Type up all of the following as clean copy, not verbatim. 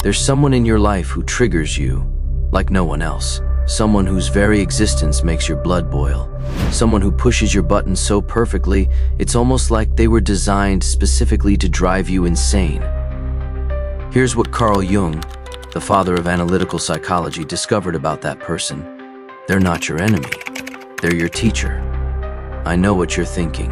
There's someone in your life who triggers you like no one else. Someone whose very existence makes your blood boil. Someone who pushes your buttons so perfectly, it's almost like they were designed specifically to drive you insane. Here's what Carl Jung, the father of analytical psychology, discovered about that person. They're not your enemy. They're your teacher. I know what you're thinking.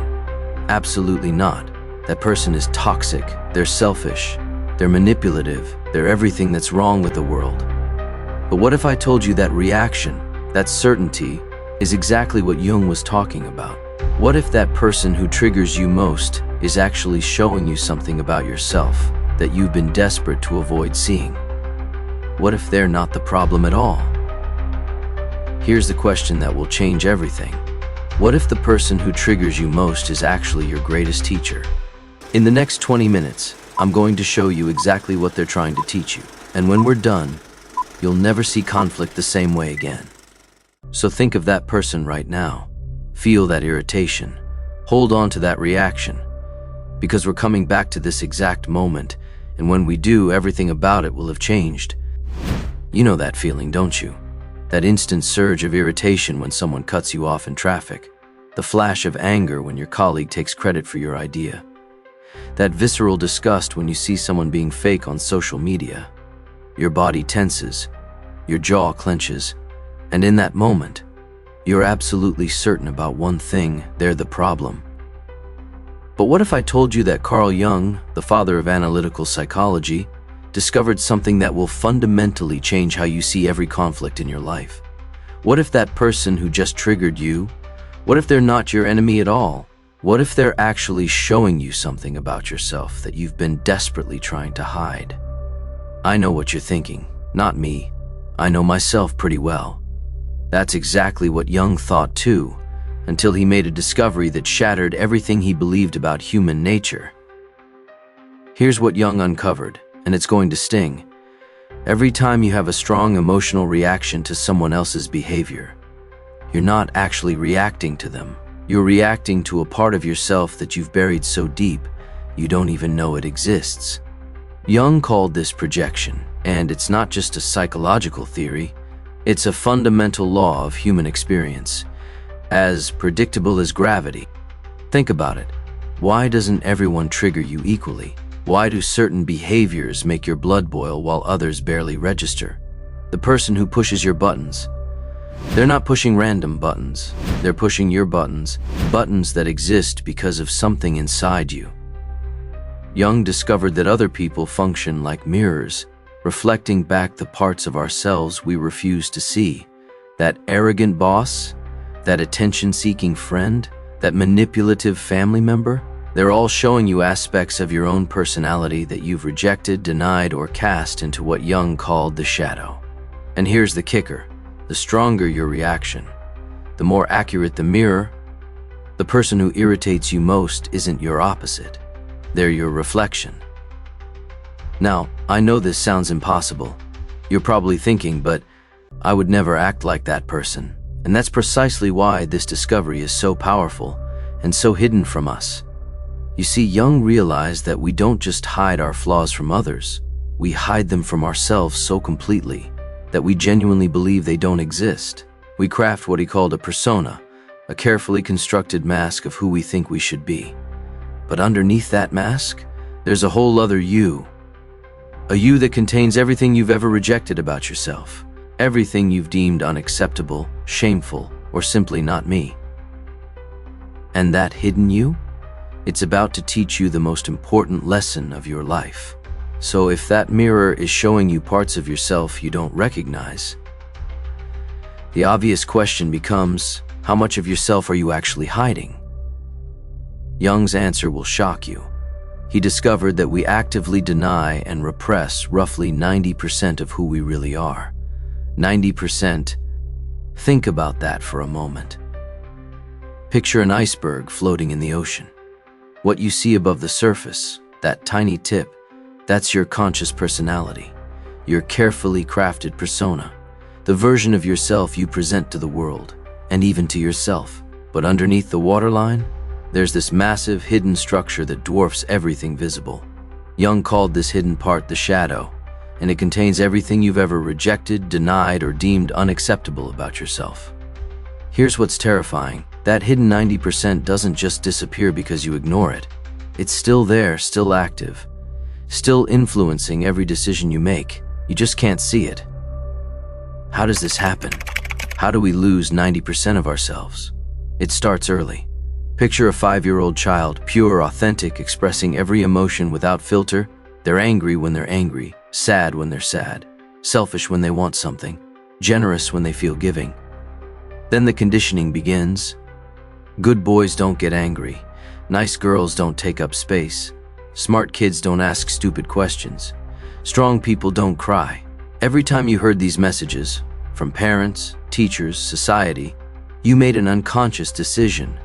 Absolutely not. That person is toxic. They're selfish. They're manipulative. They're everything that's wrong with the world. But what if I told you that reaction, that certainty, is exactly what Jung was talking about? What if that person who triggers you most is actually showing you something about yourself that you've been desperate to avoid seeing? What if they're not the problem at all? Here's the question that will change everything. What if the person who triggers you most is actually your greatest teacher? In the next 20 minutes, I'm going to show you exactly what they're trying to teach you. And when we're done, you'll never see conflict the same way again. So think of that person right now. Feel that irritation. Hold on to that reaction. Because we're coming back to this exact moment, and when we do, everything about it will have changed. You know that feeling, don't you? That instant surge of irritation when someone cuts you off in traffic. The flash of anger when your colleague takes credit for your idea. That visceral disgust when you see someone being fake on social media. Your body tenses, your jaw clenches, and in that moment, you're absolutely certain about one thing: they're the problem. But what if I told you that Carl Jung, the father of analytical psychology, discovered something that will fundamentally change how you see every conflict in your life? What if that person who just triggered you, what if they're not your enemy at all? What if they're actually showing you something about yourself that you've been desperately trying to hide? I know what you're thinking, not me. I know myself pretty well. That's exactly what Jung thought too, until he made a discovery that shattered everything he believed about human nature. Here's what Jung uncovered, and it's going to sting. Every time you have a strong emotional reaction to someone else's behavior, you're not actually reacting to them. You're reacting to a part of yourself that you've buried so deep, you don't even know it exists. Jung called this projection, and it's not just a psychological theory, it's a fundamental law of human experience, as predictable as gravity. Think about it. Why doesn't everyone trigger you equally? Why do certain behaviors make your blood boil while others barely register? The person who pushes your buttons, they're not pushing random buttons. They're pushing your buttons, buttons that exist because of something inside you. Jung discovered that other people function like mirrors, reflecting back the parts of ourselves we refuse to see. That arrogant boss, that attention-seeking friend, that manipulative family member, they're all showing you aspects of your own personality that you've rejected, denied, or cast into what Jung called the shadow. And here's the kicker. The stronger your reaction, the more accurate the mirror. The person who irritates you most isn't your opposite. They're your reflection. Now, I know this sounds impossible. You're probably thinking, but I would never act like that person. And that's precisely why this discovery is so powerful and so hidden from us. You see, Jung realized that we don't just hide our flaws from others, we hide them from ourselves so completely that we genuinely believe they don't exist. We craft what he called a persona, a carefully constructed mask of who we think we should be. But underneath that mask, there's a whole other you. A you that contains everything you've ever rejected about yourself, everything you've deemed unacceptable, shameful, or simply not me. And that hidden you? It's about to teach you the most important lesson of your life. So if that mirror is showing you parts of yourself you don't recognize, the obvious question becomes, how much of yourself are you actually hiding? Jung's answer will shock you. He discovered that we actively deny and repress roughly 90% of who we really are. 90%. Think about that for a moment. Picture an iceberg floating in the ocean. What you see above the surface, that tiny tip, that's your conscious personality, your carefully crafted persona, the version of yourself you present to the world, and even to yourself. But underneath the waterline, there's this massive hidden structure that dwarfs everything visible. Jung called this hidden part the shadow, and it contains everything you've ever rejected, denied, or deemed unacceptable about yourself. Here's what's terrifying. That hidden 90% doesn't just disappear because you ignore it. It's still there, still active, still influencing every decision you make. You just can't see it. How does this happen? How do we lose 90% of ourselves? It starts early. Picture a 5-year-old child, pure, authentic, expressing every emotion without filter. They're angry when they're angry, sad when they're sad, selfish when they want something, generous when they feel giving. Then the conditioning begins. Good boys don't get angry. Nice girls don't take up space. Smart kids don't ask stupid questions. Strong people don't cry. Every time you heard these messages, from parents, teachers, society, you made an unconscious decision.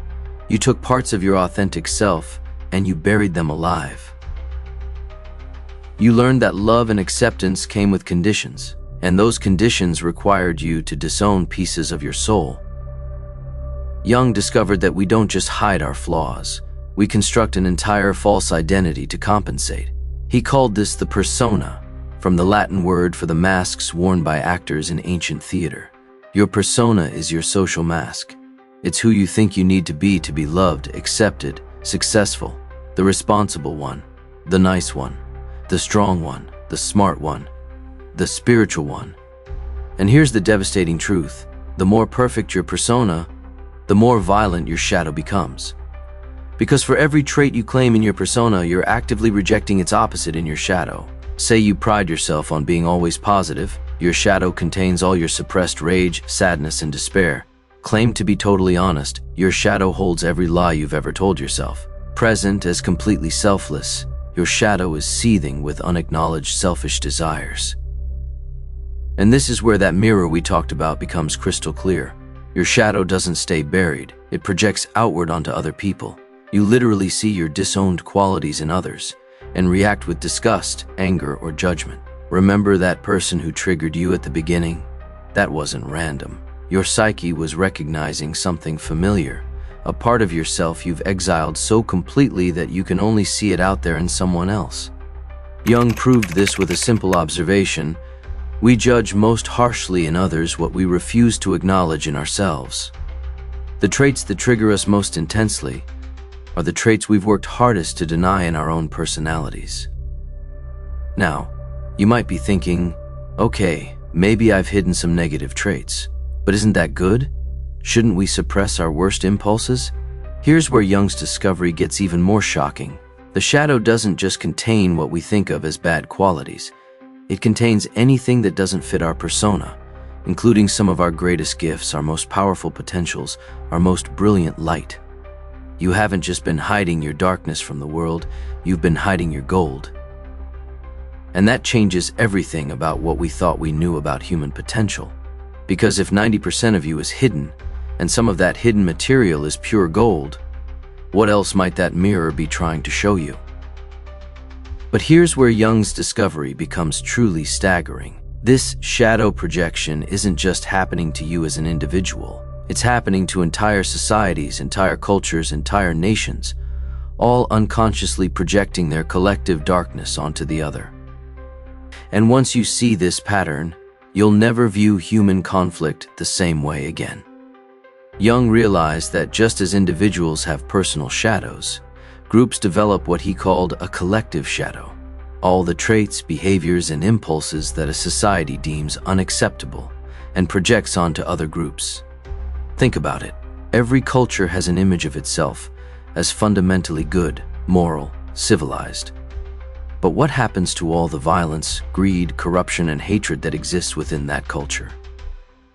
You took parts of your authentic self and you buried them alive. You learned that love and acceptance came with conditions, and those conditions required you to disown pieces of your soul. Jung discovered that we don't just hide our flaws, we construct an entire false identity to compensate. He called this the persona, from the Latin word for the masks worn by actors in ancient theater. Your persona is your social mask. It's who you think you need to be loved, accepted, successful, the responsible one, the nice one, the strong one, the smart one, the spiritual one. And here's the devastating truth. The more perfect your persona, the more violent your shadow becomes. Because for every trait you claim in your persona, you're actively rejecting its opposite in your shadow. Say you pride yourself on being always positive, your shadow contains all your suppressed rage, sadness, and despair. Claim to be totally honest, your shadow holds every lie you've ever told yourself. Present as completely selfless, your shadow is seething with unacknowledged selfish desires. And this is where that mirror we talked about becomes crystal clear. Your shadow doesn't stay buried, it projects outward onto other people. You literally see your disowned qualities in others and react with disgust, anger, or judgment. Remember that person who triggered you at the beginning? That wasn't random. Your psyche was recognizing something familiar, a part of yourself you've exiled so completely that you can only see it out there in someone else. Jung proved this with a simple observation. We judge most harshly in others what we refuse to acknowledge in ourselves. The traits that trigger us most intensely are the traits we've worked hardest to deny in our own personalities. Now, you might be thinking, okay, maybe I've hidden some negative traits, but isn't that good? Shouldn't we suppress our worst impulses? Here's where Jung's discovery gets even more shocking. The shadow doesn't just contain what we think of as bad qualities. It contains anything that doesn't fit our persona, including some of our greatest gifts, our most powerful potentials, our most brilliant light. You haven't just been hiding your darkness from the world, you've been hiding your gold. And that changes everything about what we thought we knew about human potential. Because if 90% of you is hidden, and some of that hidden material is pure gold, what else might that mirror be trying to show you? But here's where Jung's discovery becomes truly staggering. This shadow projection isn't just happening to you as an individual. It's happening to entire societies, entire cultures, entire nations, all unconsciously projecting their collective darkness onto the other. And once you see this pattern, you'll never view human conflict the same way again. Jung realized that just as individuals have personal shadows, groups develop what he called a collective shadow. All the traits, behaviors, and impulses that a society deems unacceptable and projects onto other groups. Think about it. Every culture has an image of itself as fundamentally good, moral, civilized. But what happens to all the violence, greed, corruption, and hatred that exists within that culture?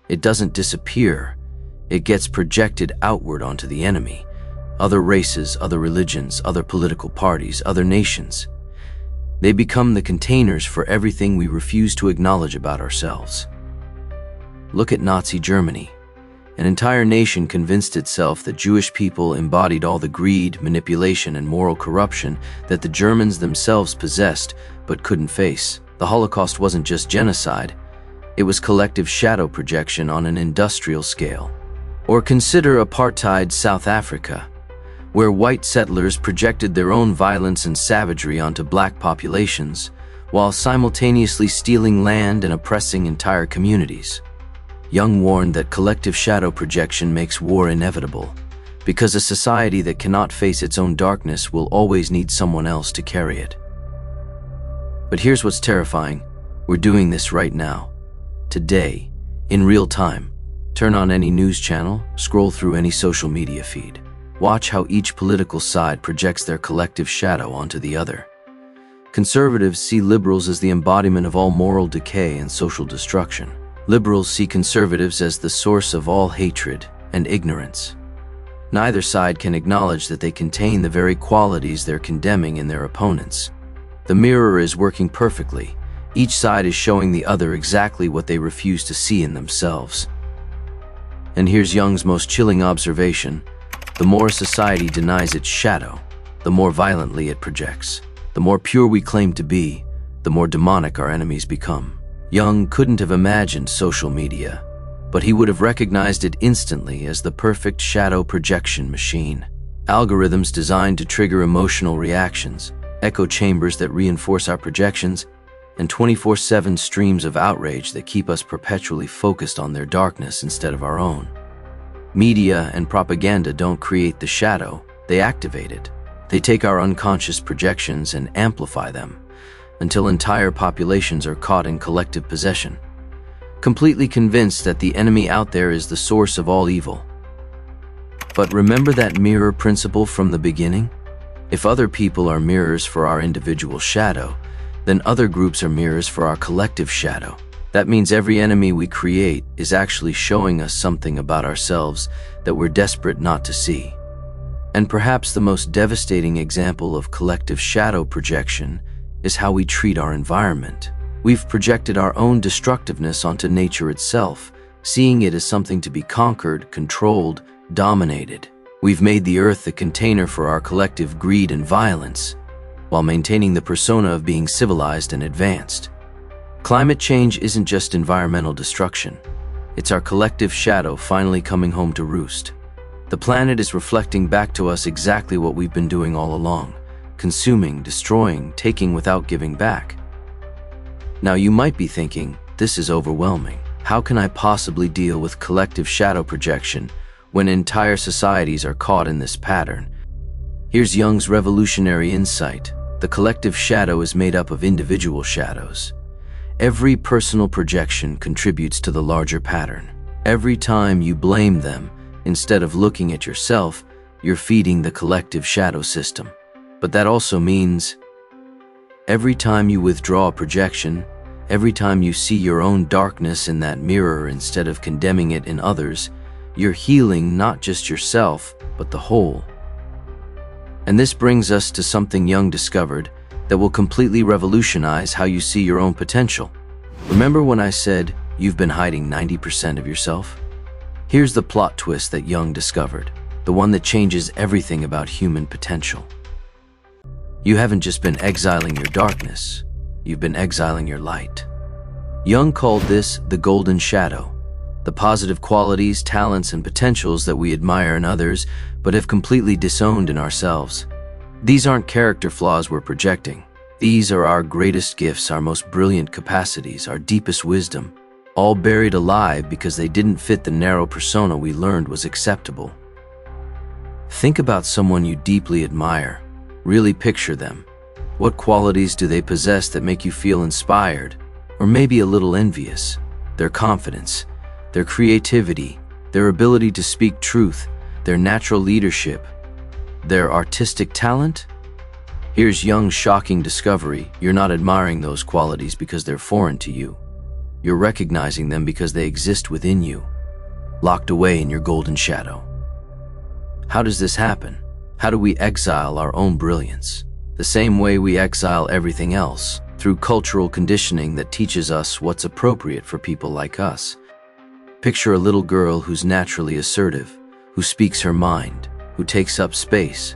It doesn't disappear. It gets projected outward onto the enemy. Other races, other religions, other political parties, other nations. They become the containers for everything we refuse to acknowledge about ourselves. Look at Nazi Germany. An entire nation convinced itself that Jewish people embodied all the greed, manipulation, and moral corruption that the Germans themselves possessed but couldn't face. The Holocaust wasn't just genocide, it was collective shadow projection on an industrial scale. Or consider apartheid South Africa, where white settlers projected their own violence and savagery onto black populations, while simultaneously stealing land and oppressing entire communities. Jung warned that collective shadow projection makes war inevitable, because a society that cannot face its own darkness will always need someone else to carry it. But here's what's terrifying. We're doing this right now. Today, in real time. Turn on any news channel, scroll through any social media feed. Watch how each political side projects their collective shadow onto the other. Conservatives see liberals as the embodiment of all moral decay and social destruction. Liberals see conservatives as the source of all hatred and ignorance. Neither side can acknowledge that they contain the very qualities they're condemning in their opponents. The mirror is working perfectly. Each side is showing the other exactly what they refuse to see in themselves. And here's Jung's most chilling observation. The more society denies its shadow, the more violently it projects. The more pure we claim to be, the more demonic our enemies become. Jung couldn't have imagined social media, but he would have recognized it instantly as the perfect shadow projection machine. Algorithms designed to trigger emotional reactions, echo chambers that reinforce our projections, and 24/7 streams of outrage that keep us perpetually focused on their darkness instead of our own. Media and propaganda don't create the shadow, they activate it. They take our unconscious projections and amplify them until entire populations are caught in collective possession, completely convinced that the enemy out there is the source of all evil. But remember that mirror principle from the beginning? If other people are mirrors for our individual shadow, then other groups are mirrors for our collective shadow. That means every enemy we create is actually showing us something about ourselves that we're desperate not to see. And perhaps the most devastating example of collective shadow projection is how we treat our environment. We've projected our own destructiveness onto nature itself, seeing it as something to be conquered, controlled, dominated. We've made the earth the container for our collective greed and violence, while maintaining the persona of being civilized and advanced. Climate change isn't just environmental destruction. It's our collective shadow finally coming home to roost. The planet is reflecting back to us exactly what we've been doing all along: consuming, destroying, taking without giving back. Now you might be thinking, this is overwhelming. How can I possibly deal with collective shadow projection when entire societies are caught in this pattern? Here's Jung's revolutionary insight. The collective shadow is made up of individual shadows. Every personal projection contributes to the larger pattern. Every time you blame them, instead of looking at yourself, you're feeding the collective shadow system. But that also means every time you withdraw a projection, every time you see your own darkness in that mirror instead of condemning it in others, you're healing not just yourself, but the whole. And this brings us to something Jung discovered that will completely revolutionize how you see your own potential. Remember when I said you've been hiding 90% of yourself? Here's the plot twist that Jung discovered, the one that changes everything about human potential. You haven't just been exiling your darkness, you've been exiling your light. Jung called this the golden shadow, the positive qualities, talents, and potentials that we admire in others but have completely disowned in ourselves. These aren't character flaws we're projecting. These are our greatest gifts, our most brilliant capacities, our deepest wisdom, all buried alive because they didn't fit the narrow persona we learned was acceptable. Think about someone you deeply admire. Really picture them. What qualities do they possess that make you feel inspired, or maybe a little envious? Their confidence, their creativity, their ability to speak truth, their natural leadership, their artistic talent? Here's Jung's shocking discovery. You're not admiring those qualities because they're foreign to you. You're recognizing them because they exist within you, locked away in your golden shadow. How does this happen? How do we exile our own brilliance? The same way we exile everything else, through cultural conditioning that teaches us what's appropriate for people like us. Picture a little girl who's naturally assertive, who speaks her mind, who takes up space.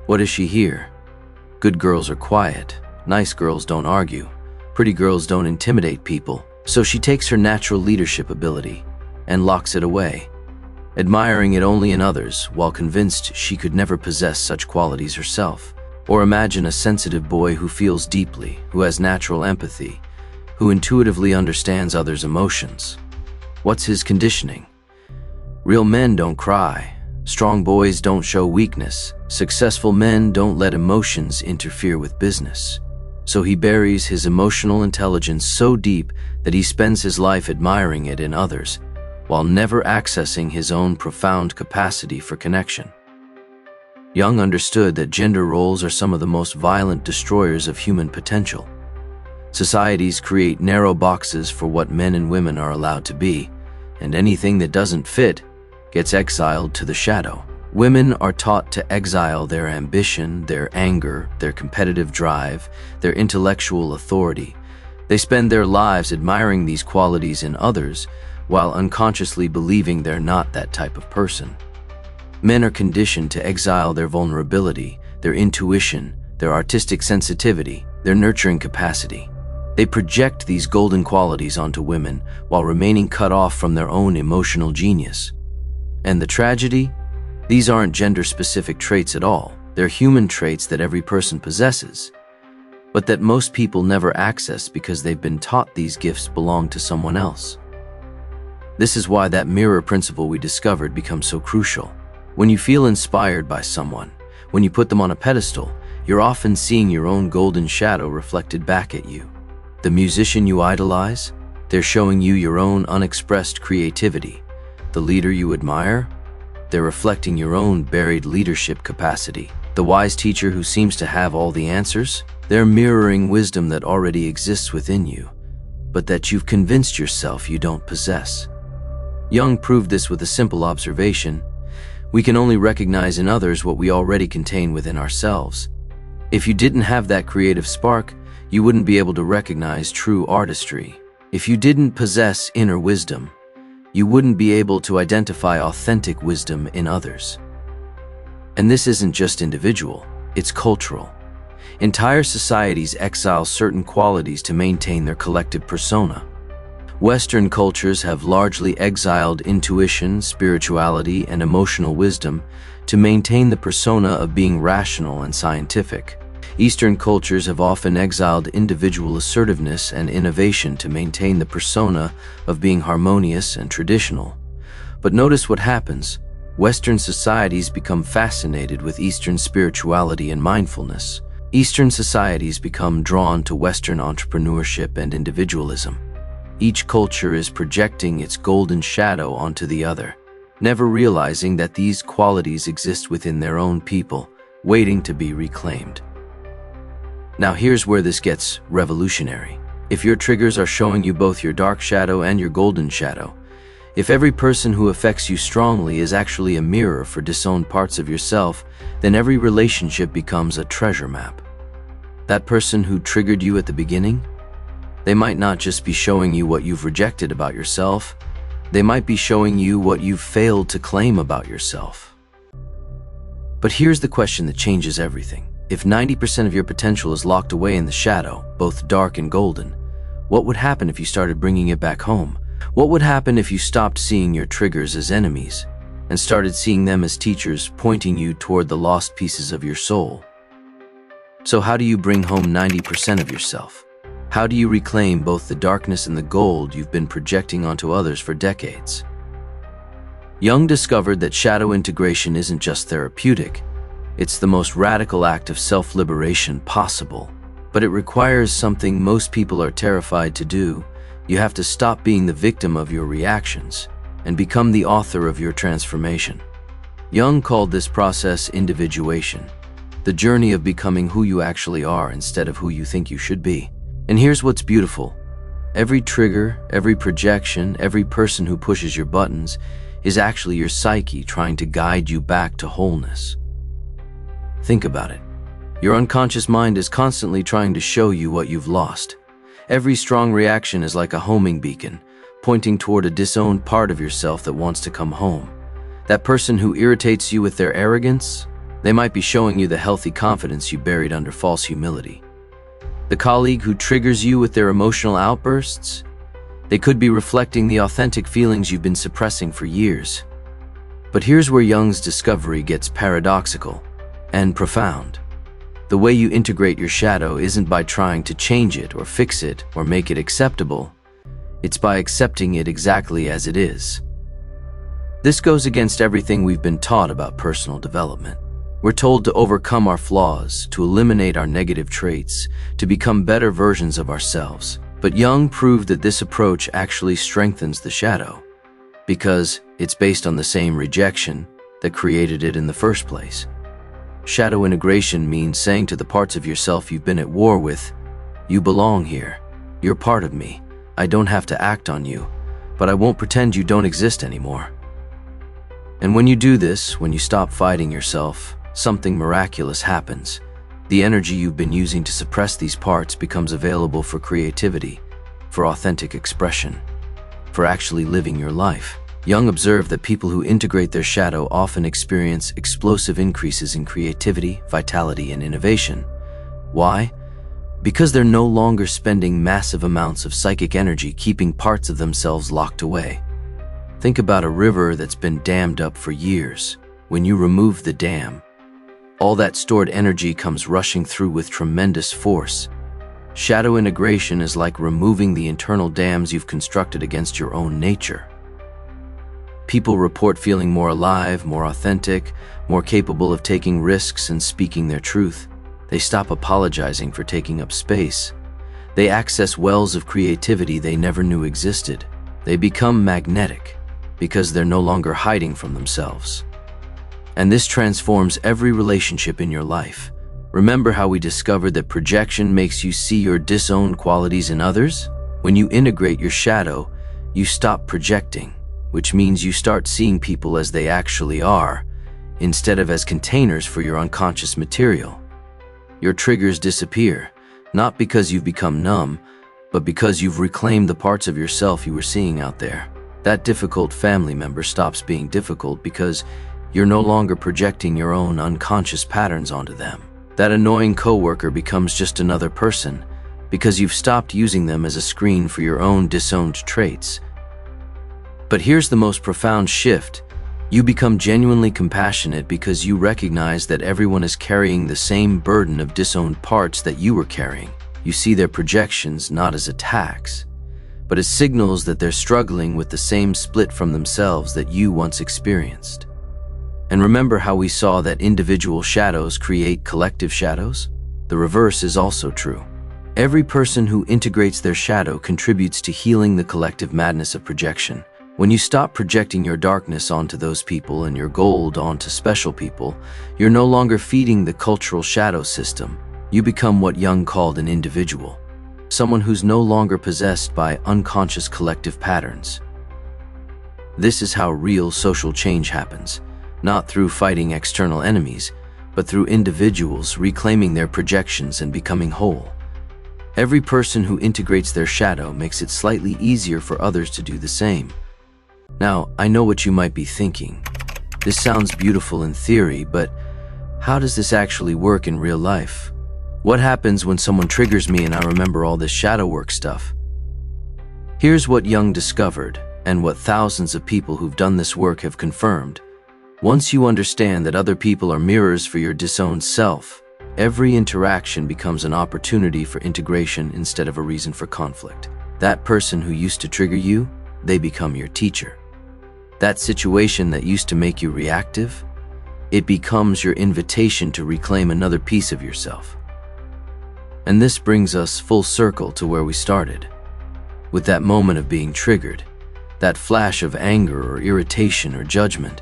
What does she hear? Good girls are quiet. Nice girls don't argue. Pretty girls don't intimidate people. So she takes her natural leadership ability and locks it away, admiring it only in others while convinced she could never possess such qualities herself. Or imagine a sensitive boy who feels deeply, who has natural empathy, who intuitively understands others' emotions. What's his conditioning? Real men don't cry. Strong boys don't show weakness. Successful men don't let emotions interfere with business. So he buries his emotional intelligence so deep that he spends his life admiring it in others, while never accessing his own profound capacity for connection. Jung understood that gender roles are some of the most violent destroyers of human potential. Societies create narrow boxes for what men and women are allowed to be, and anything that doesn't fit gets exiled to the shadow. Women are taught to exile their ambition, their anger, their competitive drive, their intellectual authority. They spend their lives admiring these qualities in others, while unconsciously believing they're not that type of person. Men are conditioned to exile their vulnerability, their intuition, their artistic sensitivity, their nurturing capacity. They project these golden qualities onto women while remaining cut off from their own emotional genius. And the tragedy? These aren't gender-specific traits at all. They're human traits that every person possesses, but that most people never access because they've been taught these gifts belong to someone else. This is why that mirror principle we discovered becomes so crucial. When you feel inspired by someone, when you put them on a pedestal, you're often seeing your own golden shadow reflected back at you. The musician you idolize, they're showing you your own unexpressed creativity. The leader you admire, they're reflecting your own buried leadership capacity. The wise teacher who seems to have all the answers, they're mirroring wisdom that already exists within you, but that you've convinced yourself you don't possess. Jung proved this with a simple observation. We can only recognize in others what we already contain within ourselves. If you didn't have that creative spark, you wouldn't be able to recognize true artistry. If you didn't possess inner wisdom, you wouldn't be able to identify authentic wisdom in others. And this isn't just individual, it's cultural. Entire societies exile certain qualities to maintain their collective persona. Western cultures have largely exiled intuition, spirituality, and emotional wisdom to maintain the persona of being rational and scientific. Eastern cultures have often exiled individual assertiveness and innovation to maintain the persona of being harmonious and traditional. But notice what happens. Western societies become fascinated with Eastern spirituality and mindfulness. Eastern societies become drawn to Western entrepreneurship and individualism. Each culture is projecting its golden shadow onto the other, never realizing that these qualities exist within their own people, waiting to be reclaimed. Now here's where this gets revolutionary. If your triggers are showing you both your dark shadow and your golden shadow, if every person who affects you strongly is actually a mirror for disowned parts of yourself, then every relationship becomes a treasure map. That person who triggered you at the beginning, they might not just be showing you what you've rejected about yourself, they might be showing you what you've failed to claim about yourself. But here's the question that changes everything. If 90% of your potential is locked away in the shadow, both dark and golden, what would happen if you started bringing it back home? What would happen if you stopped seeing your triggers as enemies and started seeing them as teachers pointing you toward the lost pieces of your soul? So how do you bring home 90% of yourself? How do you reclaim both the darkness and the gold you've been projecting onto others for decades? Jung discovered that shadow integration isn't just therapeutic, it's the most radical act of self-liberation possible. But it requires something most people are terrified to do. You have to stop being the victim of your reactions and become the author of your transformation. Jung called this process individuation, the journey of becoming who you actually are instead of who you think you should be. And here's what's beautiful. Every trigger, every projection, every person who pushes your buttons is actually your psyche trying to guide you back to wholeness. Think about it. Your unconscious mind is constantly trying to show you what you've lost. Every strong reaction is like a homing beacon, pointing toward a disowned part of yourself that wants to come home. That person who irritates you with their arrogance, they might be showing you the healthy confidence you buried under false humility. The colleague who triggers you with their emotional outbursts, they could be reflecting the authentic feelings you've been suppressing for years. But here's where Jung's discovery gets paradoxical and profound. The way you integrate your shadow isn't by trying to change it or fix it or make it acceptable. It's by accepting it exactly as it is. This goes against everything we've been taught about personal development. We're told to overcome our flaws, to eliminate our negative traits, to become better versions of ourselves. But Jung proved that this approach actually strengthens the shadow, because it's based on the same rejection that created it in the first place. Shadow integration means saying to the parts of yourself you've been at war with, "You belong here. You're part of me. I don't have to act on you, but I won't pretend you don't exist anymore." And when you do this, when you stop fighting yourself, something miraculous happens. The energy you've been using to suppress these parts becomes available for creativity, for authentic expression, for actually living your life. Jung observed that people who integrate their shadow often experience explosive increases in creativity, vitality, and innovation. Why? Because they're no longer spending massive amounts of psychic energy keeping parts of themselves locked away. Think about a river that's been dammed up for years. When you remove the dam, all that stored energy comes rushing through with tremendous force. Shadow integration is like removing the internal dams you've constructed against your own nature. People report feeling more alive, more authentic, more capable of taking risks and speaking their truth. They stop apologizing for taking up space. They access wells of creativity they never knew existed. They become magnetic because they're no longer hiding from themselves. And this transforms every relationship in your life. Remember how we discovered that projection makes you see your disowned qualities in others? When you integrate your shadow, you stop projecting, which means you start seeing people as they actually are, instead of as containers for your unconscious material. Your triggers disappear, not because you've become numb, but because you've reclaimed the parts of yourself you were seeing out there. That difficult family member stops being difficult because you're no longer projecting your own unconscious patterns onto them. That annoying coworker becomes just another person because you've stopped using them as a screen for your own disowned traits. But here's the most profound shift. You become genuinely compassionate because you recognize that everyone is carrying the same burden of disowned parts that you were carrying. You see their projections not as attacks, but as signals that they're struggling with the same split from themselves that you once experienced. And remember how we saw that individual shadows create collective shadows? The reverse is also true. Every person who integrates their shadow contributes to healing the collective madness of projection. When you stop projecting your darkness onto those people and your gold onto special people, you're no longer feeding the cultural shadow system. You become what Jung called an individual, someone who's no longer possessed by unconscious collective patterns. This is how real social change happens, not through fighting external enemies, but through individuals reclaiming their projections and becoming whole. Every person who integrates their shadow makes it slightly easier for others to do the same. Now, I know what you might be thinking. This sounds beautiful in theory, but how does this actually work in real life? What happens when someone triggers me and I remember all this shadow work stuff? Here's what Jung discovered, and what thousands of people who've done this work have confirmed. Once you understand that other people are mirrors for your disowned self, every interaction becomes an opportunity for integration instead of a reason for conflict. That person who used to trigger you, they become your teacher. That situation that used to make you reactive, it becomes your invitation to reclaim another piece of yourself. And this brings us full circle to where we started. With that moment of being triggered, that flash of anger or irritation or judgment.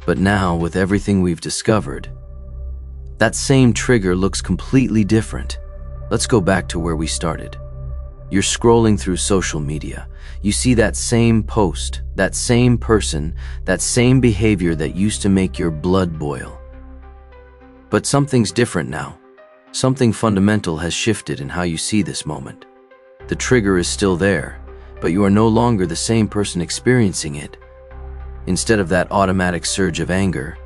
But now, with everything we've discovered, that same trigger looks completely different. Let's go back to where we started. You're scrolling through social media. You see that same post, that same person, that same behavior that used to make your blood boil. But something's different now. Something fundamental has shifted in how you see this moment. The trigger is still there, but you are no longer the same person experiencing it. Instead of that automatic surge of anger,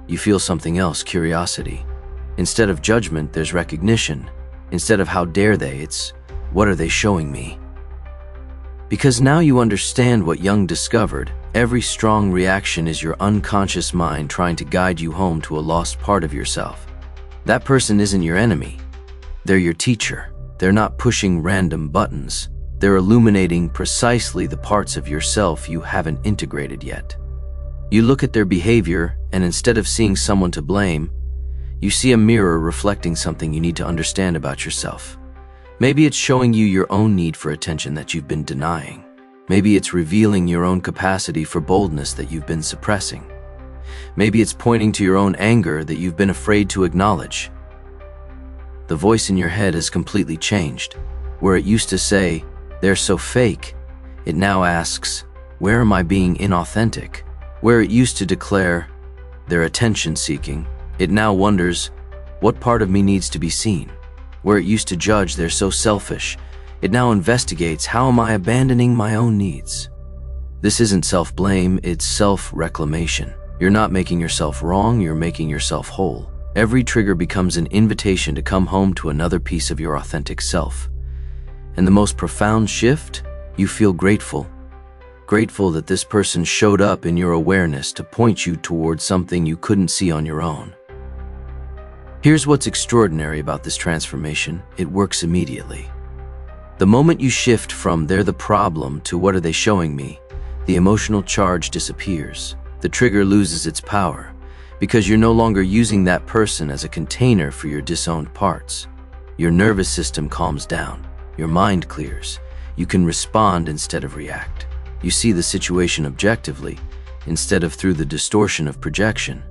you feel something else, curiosity. Instead of judgment, there's recognition. Instead of how dare they, it's what are they showing me? Because now you understand what Jung discovered. Every strong reaction is your unconscious mind trying to guide you home to a lost part of yourself. That person isn't your enemy. They're your teacher. They're not pushing random buttons. They're illuminating precisely the parts of yourself you haven't integrated yet. You look at their behavior, and instead of seeing someone to blame, you see a mirror reflecting something you need to understand about yourself. Maybe it's showing you your own need for attention that you've been denying. Maybe it's revealing your own capacity for boldness that you've been suppressing. Maybe it's pointing to your own anger that you've been afraid to acknowledge. The voice in your head has completely changed. Where it used to say, "They're so fake," it now asks, "Where am I being inauthentic?" Where it used to declare, "They're attention-seeking," it now wonders, "What part of me needs to be seen?" Where it used to judge, "They're so selfish," it now investigates, "How am I abandoning my own needs?" This isn't self-blame, it's self-reclamation. You're not making yourself wrong, you're making yourself whole. Every trigger becomes an invitation to come home to another piece of your authentic self. And the most profound shift? You feel grateful. Grateful that this person showed up in your awareness to point you towards something you couldn't see on your own. Here's what's extraordinary about this transformation. It works immediately. The moment you shift from "they're the problem" to "what are they showing me," the emotional charge disappears. The trigger loses its power because you're no longer using that person as a container for your disowned parts. Your nervous system calms down. Your mind clears. You can respond instead of react. You see the situation objectively instead of through the distortion of projection.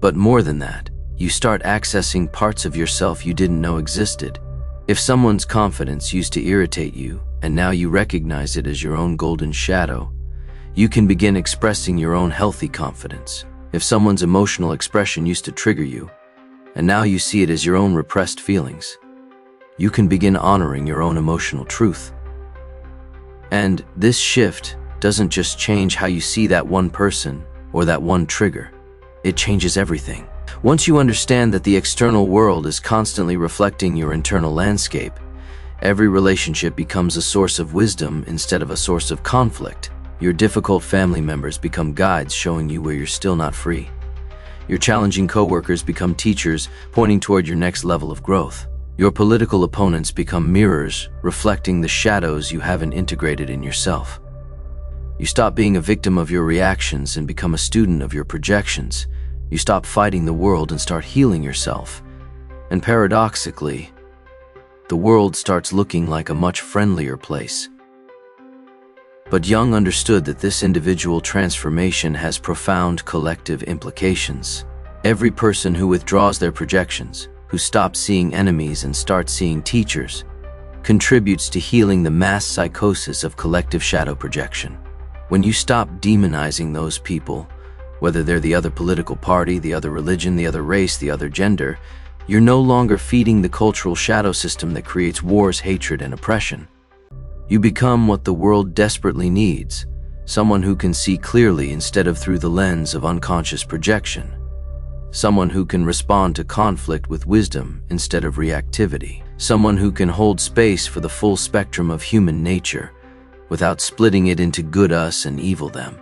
But more than that, you start accessing parts of yourself you didn't know existed. If someone's confidence used to irritate you, and now you recognize it as your own golden shadow, you can begin expressing your own healthy confidence. If someone's emotional expression used to trigger you, and now you see it as your own repressed feelings, you can begin honoring your own emotional truth. And this shift doesn't just change how you see that one person or that one trigger. It changes everything. Once you understand that the external world is constantly reflecting your internal landscape, every relationship becomes a source of wisdom instead of a source of conflict. Your difficult family members become guides showing you where you're still not free. Your challenging coworkers become teachers pointing toward your next level of growth. Your political opponents become mirrors reflecting the shadows you haven't integrated in yourself. You stop being a victim of your reactions and become a student of your projections. You stop fighting the world and start healing yourself. And paradoxically, the world starts looking like a much friendlier place. But Jung understood that this individual transformation has profound collective implications. Every person who withdraws their projections, who stops seeing enemies and starts seeing teachers, contributes to healing the mass psychosis of collective shadow projection. When you stop demonizing those people, whether they're the other political party, the other religion, the other race, the other gender, you're no longer feeding the cultural shadow system that creates wars, hatred, and oppression. You become what the world desperately needs, someone who can see clearly instead of through the lens of unconscious projection. Someone who can respond to conflict with wisdom instead of reactivity. Someone who can hold space for the full spectrum of human nature without splitting it into good us and evil them.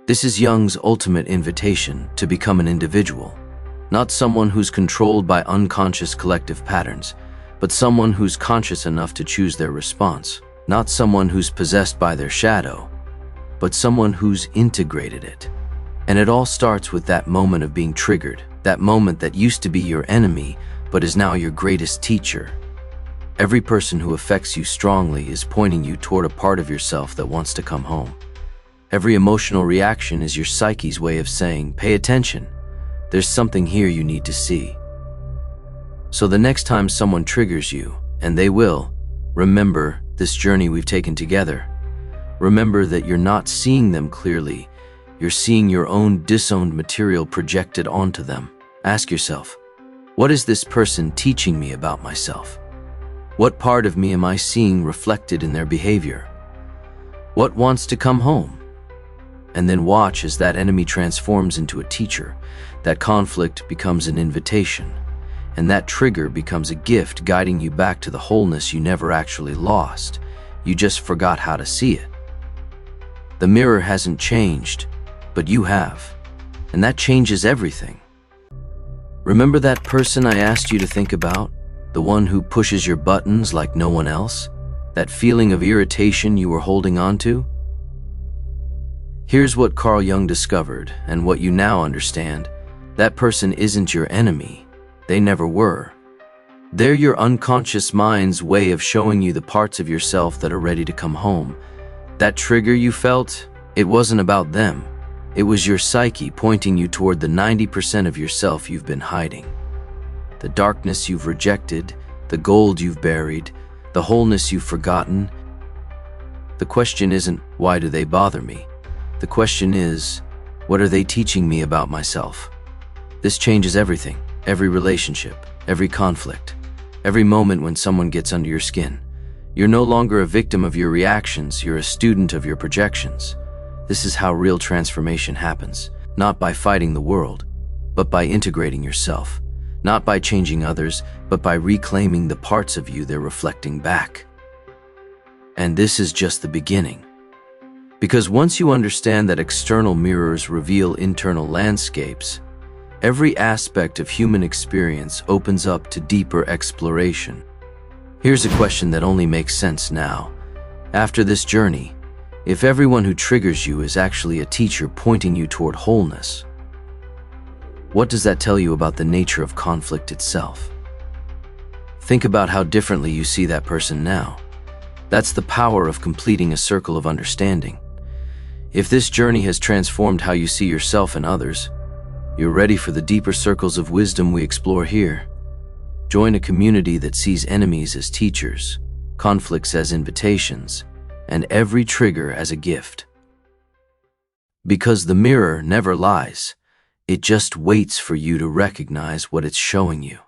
This is Jung's ultimate invitation to become an individual, not someone who's controlled by unconscious collective patterns, but someone who's conscious enough to choose their response. Not someone who's possessed by their shadow, but someone who's integrated it. And it all starts with that moment of being triggered, that moment that used to be your enemy, but is now your greatest teacher. Every person who affects you strongly is pointing you toward a part of yourself that wants to come home. Every emotional reaction is your psyche's way of saying, "Pay attention. There's something here you need to see." So the next time someone triggers you, and they will, remember this journey we've taken together. Remember that you're not seeing them clearly. You're seeing your own disowned material projected onto them. Ask yourself, what is this person teaching me about myself? What part of me am I seeing reflected in their behavior? What wants to come home? And then watch as that enemy transforms into a teacher. That conflict becomes an invitation. And that trigger becomes a gift guiding you back to the wholeness you never actually lost. You just forgot how to see it. The mirror hasn't changed, but you have. And that changes everything. Remember that person I asked you to think about? The one who pushes your buttons like no one else? That feeling of irritation you were holding on to? Here's what Carl Jung discovered, and what you now understand. That person isn't your enemy. They never were. They're your unconscious mind's way of showing you the parts of yourself that are ready to come home. That trigger you felt, it wasn't about them. It was your psyche pointing you toward the 90% of yourself you've been hiding. The darkness you've rejected, the gold you've buried, the wholeness you've forgotten. The question isn't, why do they bother me? The question is, what are they teaching me about myself? This changes everything, every relationship, every conflict, every moment when someone gets under your skin. You're no longer a victim of your reactions, you're a student of your projections. This is how real transformation happens, not by fighting the world, but by integrating yourself. Not by changing others, but by reclaiming the parts of you they're reflecting back. And this is just the beginning. Because once you understand that external mirrors reveal internal landscapes, every aspect of human experience opens up to deeper exploration. Here's a question that only makes sense now. After this journey, if everyone who triggers you is actually a teacher pointing you toward wholeness, what does that tell you about the nature of conflict itself? Think about how differently you see that person now. That's the power of completing a circle of understanding. If this journey has transformed how you see yourself and others, you're ready for the deeper circles of wisdom we explore here. Join a community that sees enemies as teachers, conflicts as invitations, and every trigger as a gift. Because the mirror never lies. It just waits for you to recognize what it's showing you.